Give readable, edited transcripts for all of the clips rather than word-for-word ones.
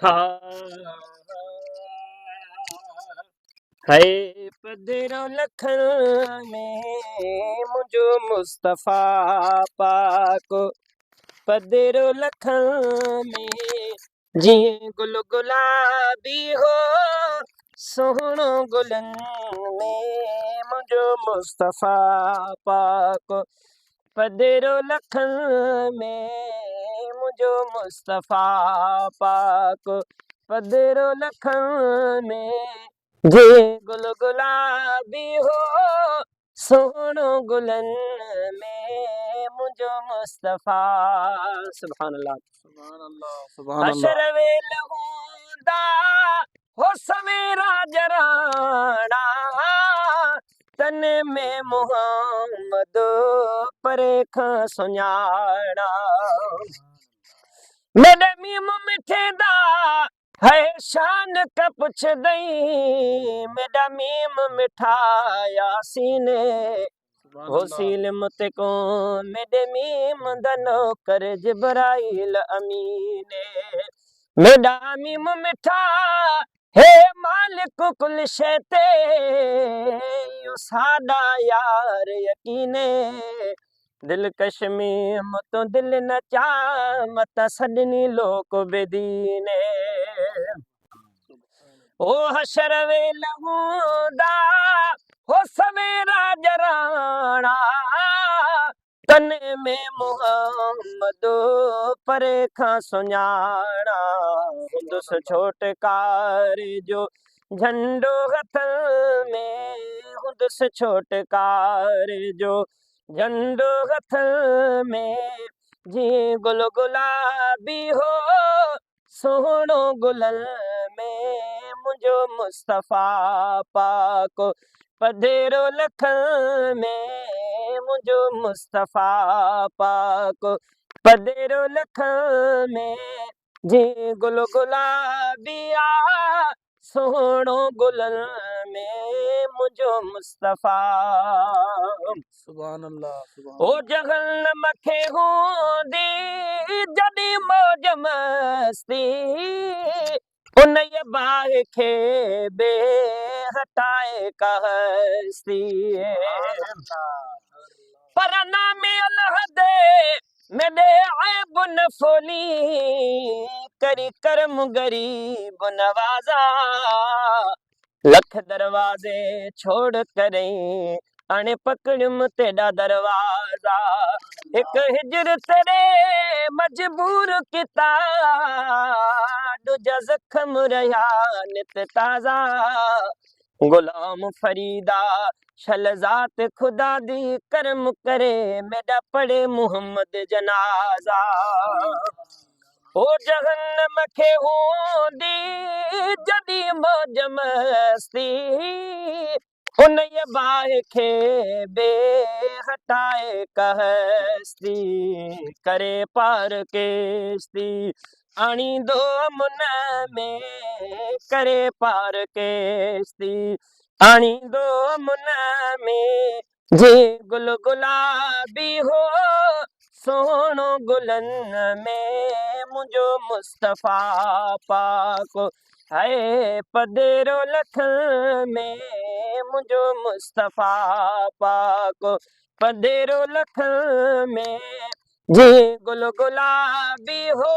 हाँ है पदरो लखन में मुझो मुस्तफ़ा पाक पदरो लखन में जीअं गुल गुलाबी हो सोहणो गुलन में मुझो मुस्तफ़ा पाक पदरो लखन में मुझो मुस्तफ़ा पाक पदरो लखन में जे गुल गुलाबी हो सोहणो गुलन में मुझो मुस्तफ़ा सुभान अल्लाह सुभान अल्लाह सुभान अल्लाह। हशर वेल हूंदा हो सवेरा जराना तन में मोहम्मद परे खां सुञाणा मेरे मीम मिठेदा है शान का पुछ दई मेरा मीम मिठाया सीने सुभान हो अल्लाह सील मुते को मेरे मीम दनो कर जिब्राइल अमीने मेरा मीम मिठा हे मालिक कुल शैते यू सादा यार यकीने दिल कश्मीर मतो दिल न चा मत सदनी लोक बेदीने ओ हशर वेल हूंदा हो सवेरा जराना तन में मोहम्मद परे खां सुञाणा हुंदुस छोटकार जो झंडो हथ में हुंदुस छोटकार जो झंडो हथ में जी गुल गुलाबी हो सोहणो गुलल में मुझो मुस्तफ़ा पाक पधेरो लखन में मुझो मुस्तफ़ा पाक पधेरो लखन में जी गुल गुलाबिया सोहणो गुलल में मुझो मुस्तफ़ा सुभान अल्लाह सुभान ओ अल्लाह। जहन्नम खे हूंदी जॾहिं मौज मस्ती उन बाहि खे बे हटाए कहस्ती पर नामे अलहदे मेरे ऐब न फोली करी करम गरीब नवाजा लख दरवाजे छोड़ करे अणे पकड़म तेरा दरवाजा एक हिजर तेरे मजबूर किता दूजा जख्म रहा नित ताजा गुलाम फरीदा शलजात खुदा दी करम करे मेरा पड़े मुहम्मद जनाजा ओ जहन्नम खे हूंदी जदी मौज मस्ती उन बाहि खे बे हटाए कहस्ती करे पार केस्ती आणींदो मुन में करे पार केस्ती आणींदो मुन में जी गुल गुलाबी हो सोहणो गुलन में मुझो मुस्तफ़ा पाक है पधेरो लखन में मुझो मुस्तफ़ा पाक पधेरो लखन में जी गुल गुलाबी हो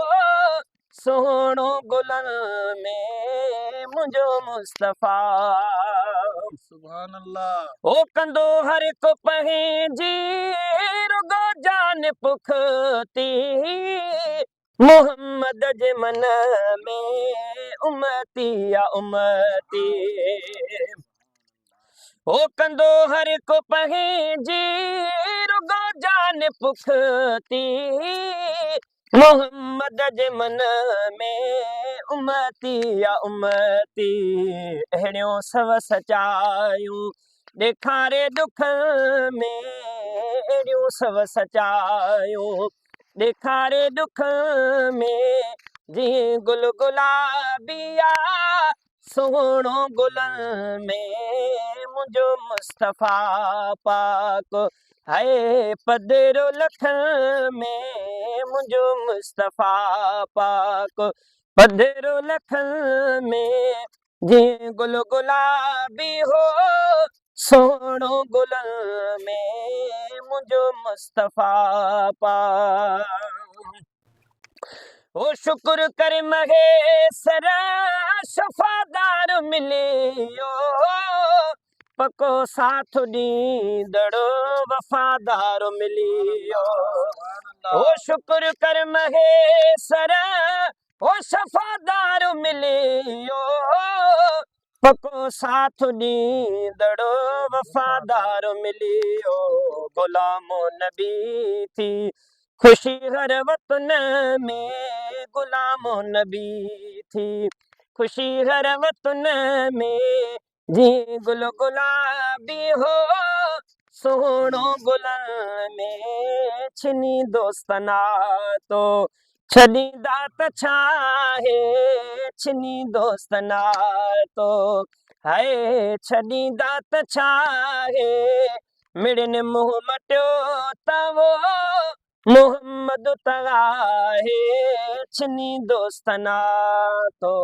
सोहणो गुलन में मुझो मुस्तफ़ा सुभान अल्लाह। ओ कंदो हर को पंहिंजी रुगो जान पुखती मोहम्मद जे मन में उमती या उमती ओ कंदो हर को पंहिंजी रुगो जान पुखती मोहम्मद जे मन में उमती या उमती अहिड़ियूं सव सचायूं ॾेखारे दुख में अहिड़ियूं सव सचायूं ॾेखारे दुख में जीअं गुल गुलाबिया सोहणो गुलन में मुझो मुस्तफ़ा पाक है पधरो लखन में मुझो मुस्तफ़ा पाक पधरो लखन में जीअं गुल गुलाबी हो, सोणो गुलनि में मुंहिंजो मुस्तफ़ा पाक। ओ शुक्र कर महेसर शफ़ादार मिलियो, पको साथ ॾींदड़ वफ़ादार मिलियो। ओ शुक्र कर महेसर ओ शफ़ादार मिलियो, पको साथ ॾींदड़ वफ़ादार मिलियो। गुलामो नबी थी खुशी हर वतन में, गुलामो नबी थी खुशी हर वतन में, जी गुल गुलाबी हो, सोणो गुलन में छिनी दोस्तना तो छॾींदा त छा आहे, छिनी दोस्तना तो हाय छॾींदा त छा आहे, मिड़नि मुंहुं मटियो त वो मोहम्मद तगा है, छिनी दोस्तना तो